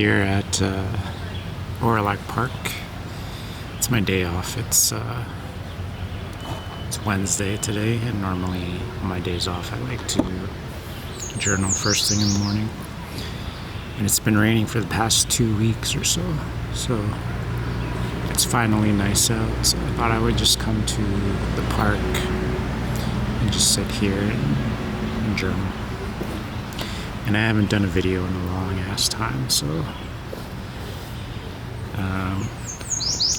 here at Orlac Park. It's my day off. It's Wednesday today, and normally on my days off I like to journal first thing in the morning. And it's been raining for the past 2 weeks or so, so it's finally nice out. So I thought I would just come to the park and just sit here and journal. And I haven't done a video in a long ass time, so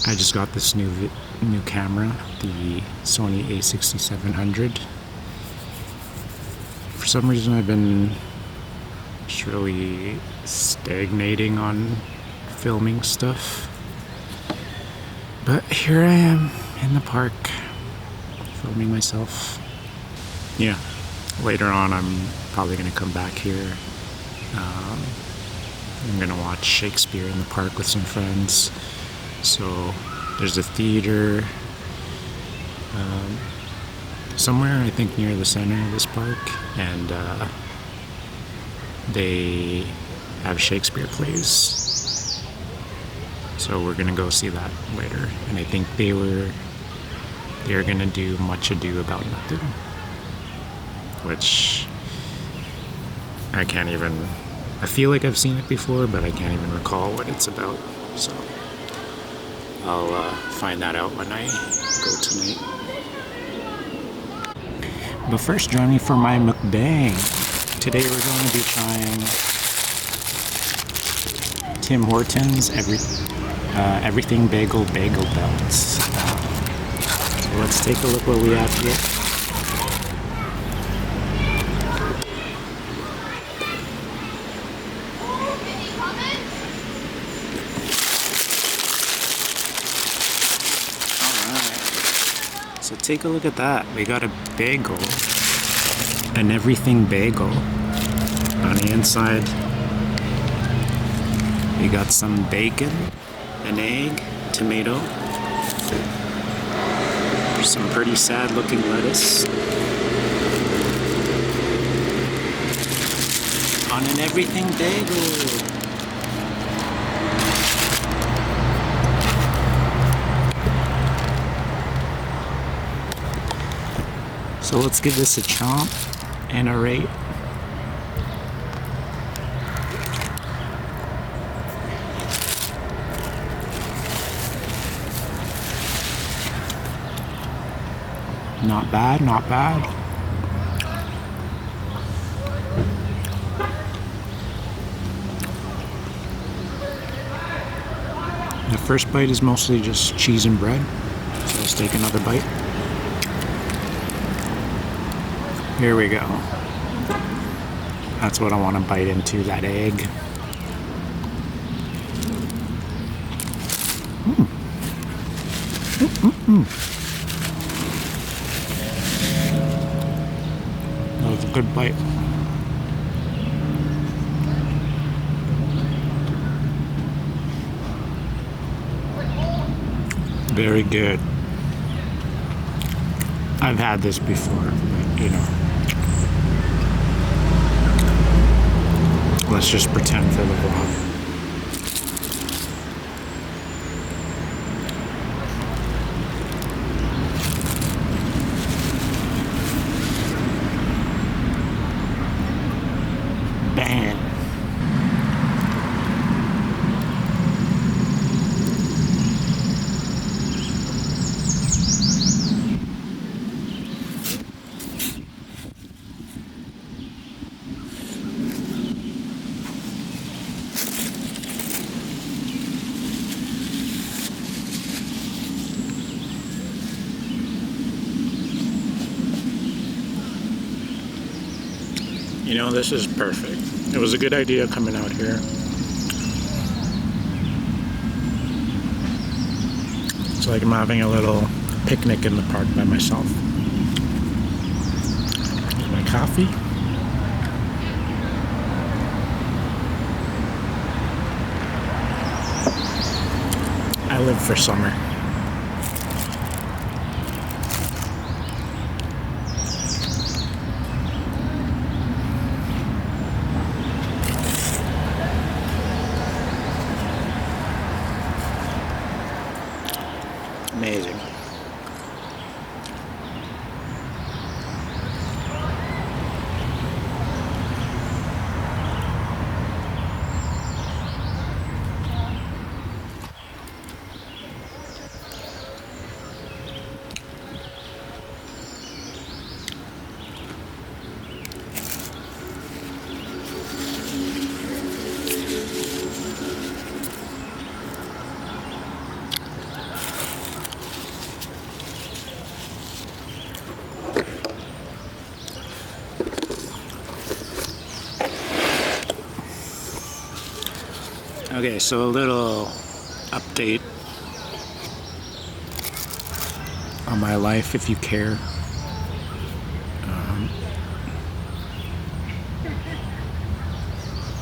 I just got this new camera, the Sony a6700. For some reason I've been just really stagnating on filming stuff, but here I am in the park filming myself. Yeah, later on I'm probably gonna come back here. I'm gonna watch Shakespeare in the park with some friends. So there's a theater somewhere, I think near the center of this park, and they have Shakespeare plays. So we're gonna go see that later. And I think they're gonna do Much Ado About Nothing, which I feel like I've seen it before, but I can't even recall what it's about. So I'll find that out when I go tonight. But first, join me for my mukbang. Today we're going to be trying Tim Hortons Everything Bagel Belts. So let's take a look what we have here. So take a look at that. We got a bagel, an everything bagel. On the inside, we got some bacon, an egg, tomato, some pretty sad looking lettuce. On an everything bagel. So let's give this a chomp and a rate. Not bad, not bad. The first bite is mostly just cheese and bread. So let's take another bite. Here we go. That's what I want to bite into, that egg. That was a good bite. Very good. I've had this before, but you know. Let's just pretend for the vlog. Bang! You know, this is perfect. It was a good idea coming out here. It's like I'm having a little picnic in the park by myself. My coffee. I live for summer. Amazing. Okay, so a little update on my life, if you care.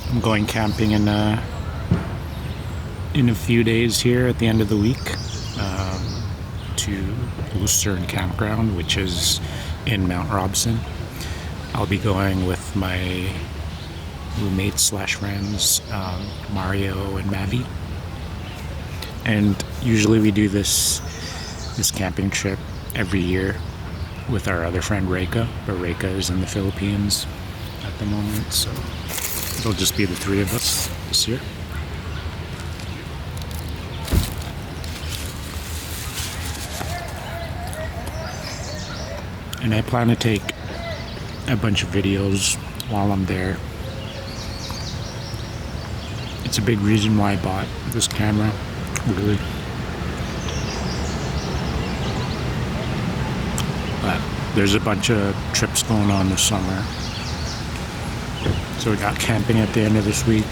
I'm going camping in a few days here at the end of the week to Lucerne Campground, which is in Mount Robson. I'll be going with my roommates slash friends, Mario and Mavi. And usually we do this camping trip every year with our other friend Reika, but Reika is in the Philippines at the moment, so it'll just be the three of us this year. And I plan to take a bunch of videos while I'm there. It's a big reason why I bought this camera, really. But there's a bunch of trips going on this summer. So we got camping at the end of this week.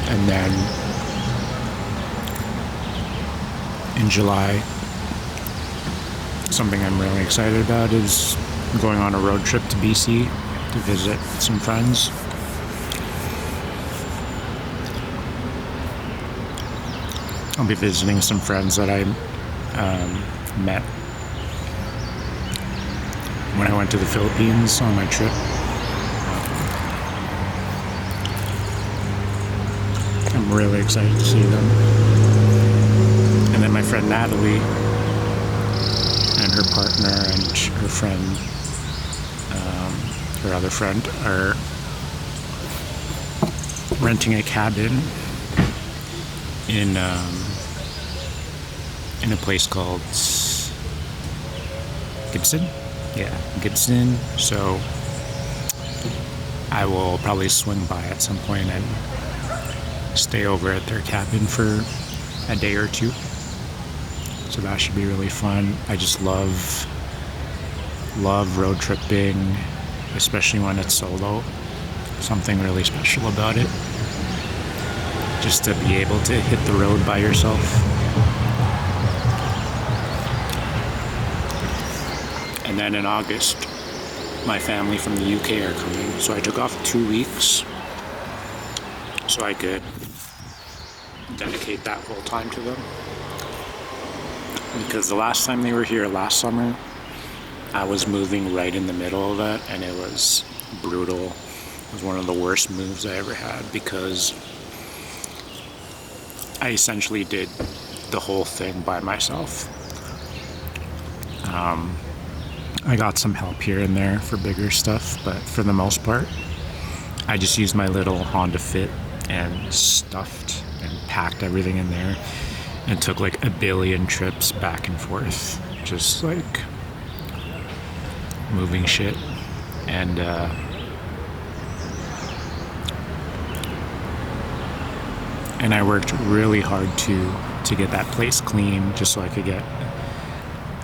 And then in July, something I'm really excited about is going on a road trip to BC to visit some friends. I'll be visiting some friends that I met when I went to the Philippines on my trip. I'm really excited to see them. And then my friend Natalie and her partner and her friend, her other friend, are renting a cabin in a place called Gibson. Yeah, Gibson. So I will probably swing by at some point and stay over at their cabin for a day or two. So that should be really fun. I just love road tripping, especially when it's solo. Something really special about it. Just to be able to hit the road by yourself. And then in August, my family from the UK are coming. So I took off 2 weeks so I could dedicate that whole time to them. Because the last time they were here last summer, I was moving right in the middle of that, and it was brutal. It was one of the worst moves I ever had because I essentially did the whole thing by myself. I got some help here and there for bigger stuff, but for the most part, I just used my little Honda Fit and stuffed and packed everything in there and took like a billion trips back and forth, just like moving shit. And I worked really hard to get that place clean just so I could get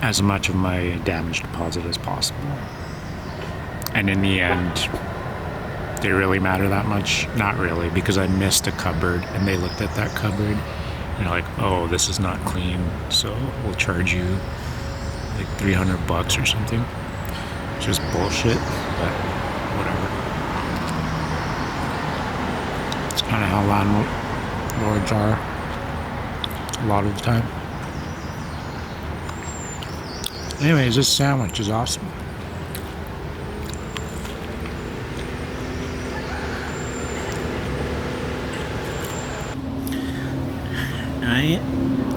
as much of my damage deposit as possible. And in the end, did it really matter that much? Not really, because I missed a cupboard and they looked at that cupboard and they're like, oh, this is not clean, so we'll charge you like $300 or something. It's just bullshit, but whatever. It's kind of how landlords are a lot of the time. Anyways, this sandwich is awesome. Alright,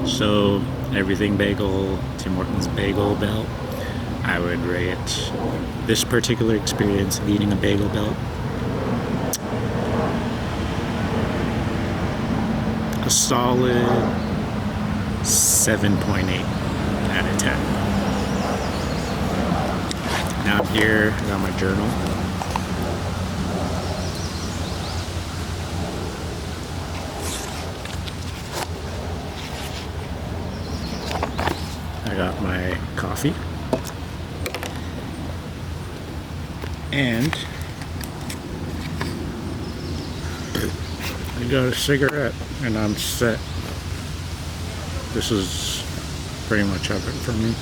so Everything Bagel, Tim Hortons Bagel Belt, I would rate this particular experience of eating a bagel belt a solid 7.8 out of 10. Now here, I got my journal. I got my coffee. And I got a cigarette, and I'm set. This is pretty much heaven for me.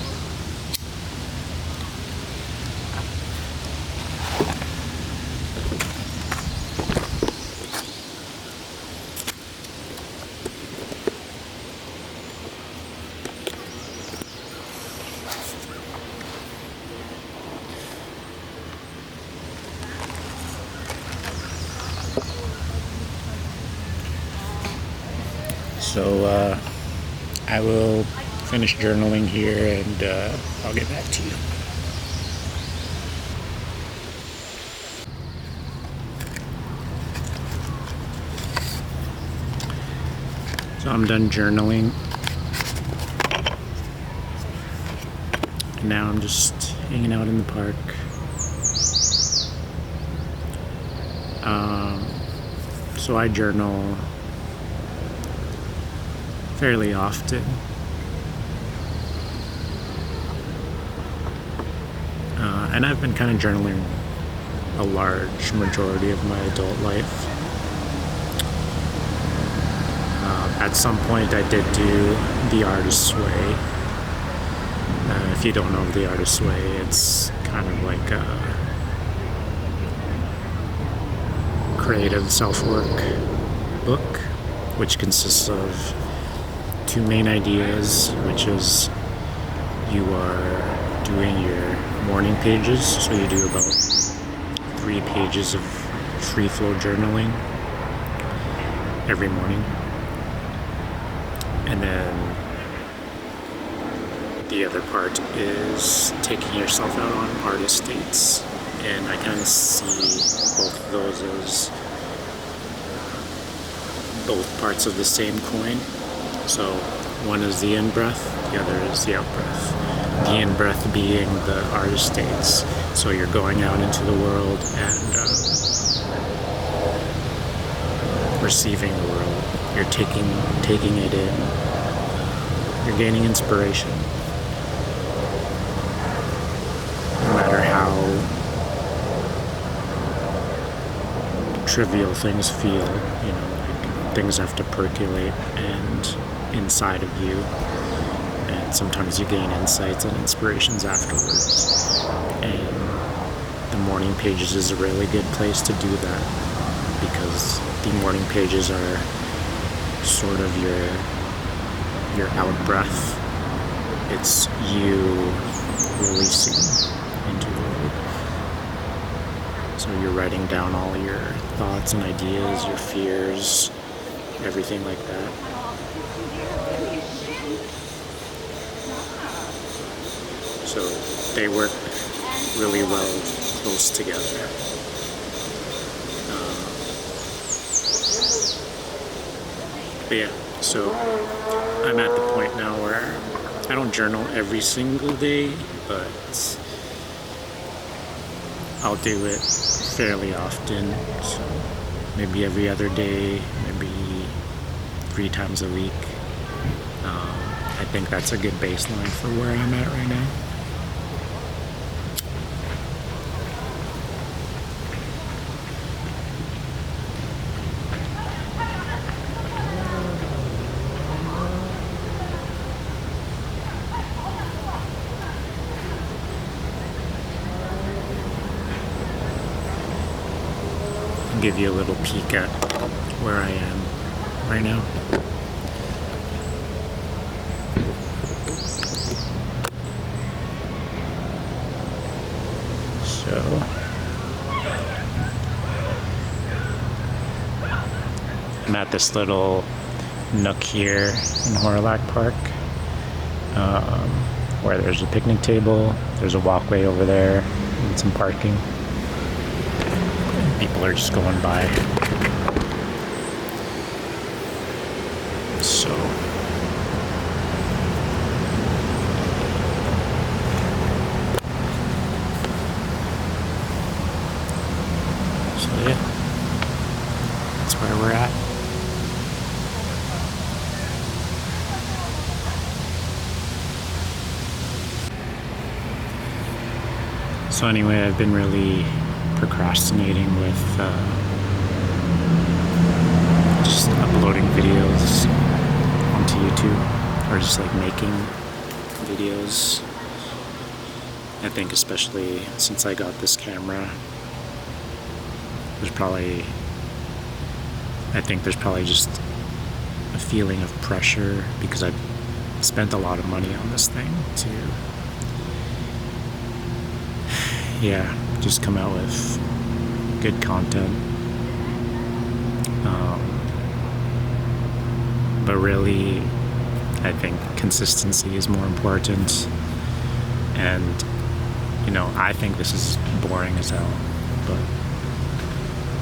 So I will finish journaling here, and I'll get back to you. So I'm done journaling. And now I'm just hanging out in the park. So I journal fairly often. And I've been kind of journaling a large majority of my adult life. At some point I did do The Artist's Way. If you don't know The Artist's Way, it's kind of like a creative self-work book, which consists of two main ideas, which is you are doing your morning pages, so you do about 3 pages of free flow journaling every morning, and then the other part is taking yourself out on artist dates, and I kind of see both of those as both parts of the same coin. So one is the in-breath, the other is the out-breath. The in-breath being the artist dates. So you're going out into the world and receiving the world. You're taking it in. You're gaining inspiration. No matter how trivial things feel, things have to percolate and inside of you, and sometimes you gain insights and inspirations afterwards, and the morning pages is a really good place to do that, because the morning pages are sort of your out breath. It's you releasing into the world. So you're writing down all your thoughts and ideas, your fears, everything like that. So they work really well close together. But yeah, so I'm at the point now where I don't journal every single day, but I'll do it fairly often. So maybe every other day, maybe 3 times a week. I think that's a good baseline for where I'm at right now. I'll give you a little peek at where I am right now. So I'm at this little nook here in Horilac Park, where there's a picnic table. There's a walkway over there and some parking. People are just going by. So yeah, that's where we're at. So anyway, I've been really procrastinating with just uploading videos onto YouTube, or just like making videos. I think especially since I got this camera, there's probably just a feeling of pressure because I've spent a lot of money on this thing to just come out with good content. But really, I think consistency is more important. And, I think this is boring as hell, but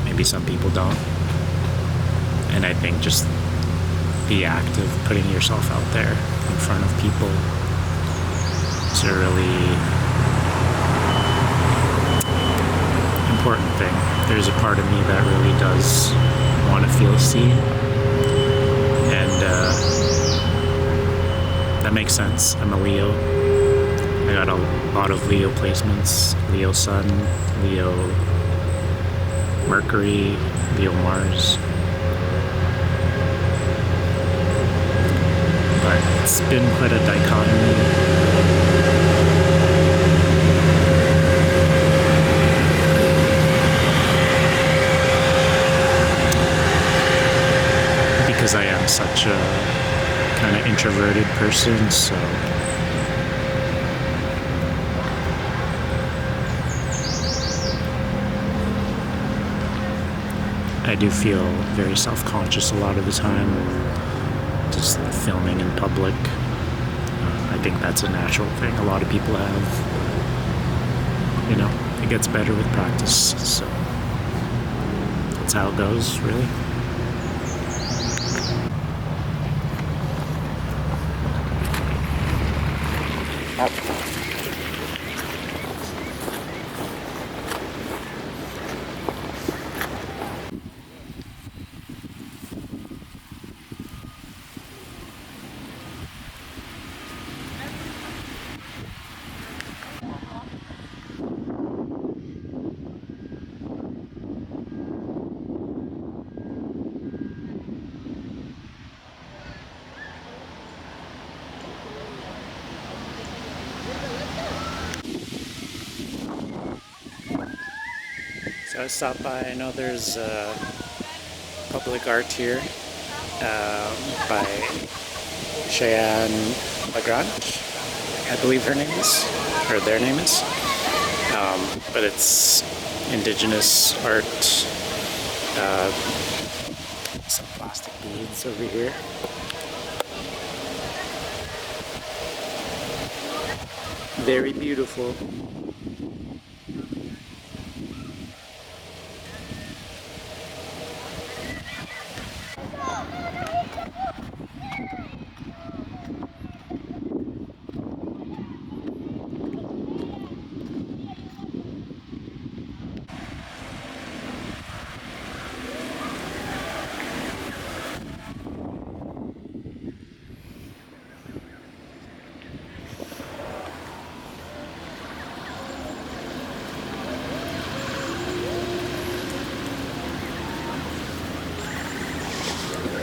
maybe some people don't. And I think just the act of putting yourself out there in front of people is a really important thing. There's a part of me that really does want to feel seen, and that makes sense. I'm a Leo. I got a lot of Leo placements: Leo Sun, Leo Mercury, Leo Mars. But it's been quite a dichotomy. Because I am such a kind of introverted person, so I do feel very self-conscious a lot of the time, just filming in public. I think that's a natural thing a lot of people have. It gets better with practice, so that's how it goes, really. So I stopped by. I know there's public art here by Cheyenne Lagrange, I believe her name is, or their name is. But it's indigenous art. Some plastic beads over here. Very beautiful.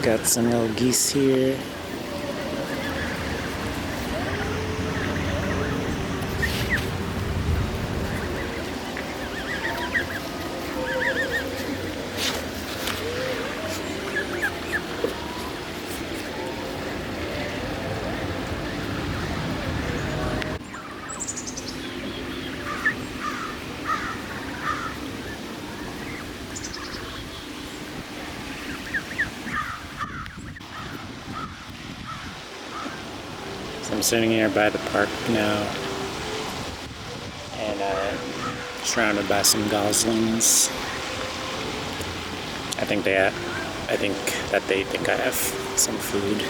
Got some little geese here. So I'm sitting here by the park now, and surrounded by some goslings. I think that they think I have some food.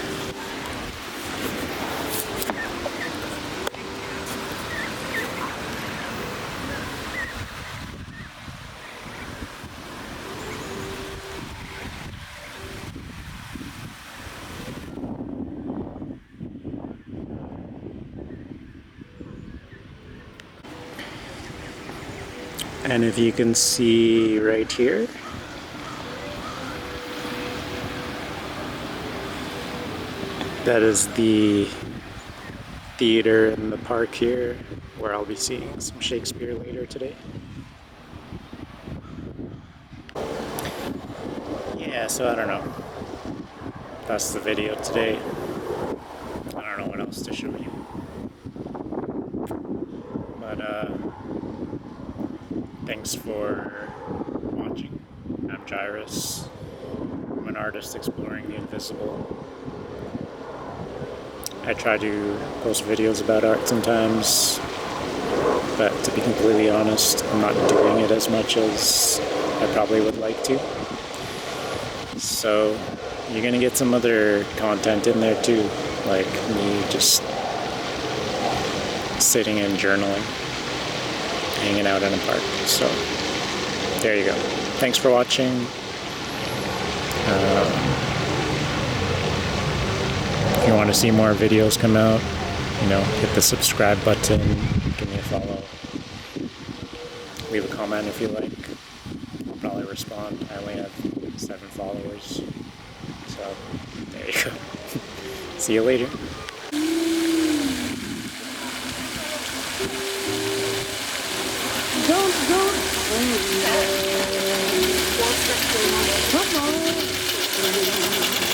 And if you can see right here, that is the theater in the park here, where I'll be seeing some Shakespeare later today. Yeah, so I don't know. That's the video today. I don't know what else to show you. But thanks for watching. I'm Jairus. I'm an artist exploring the invisible. I try to post videos about art sometimes, but to be completely honest, I'm not doing it as much as I probably would like to. So you're gonna get some other content in there too, like me just sitting and journaling, hanging out in a park. So there you go. Thanks for watching. If you want to see more videos come out, hit the subscribe button, give me a follow, leave a comment if you like. I'll probably respond. I only have 7 followers, so there you go. See you later. Come on.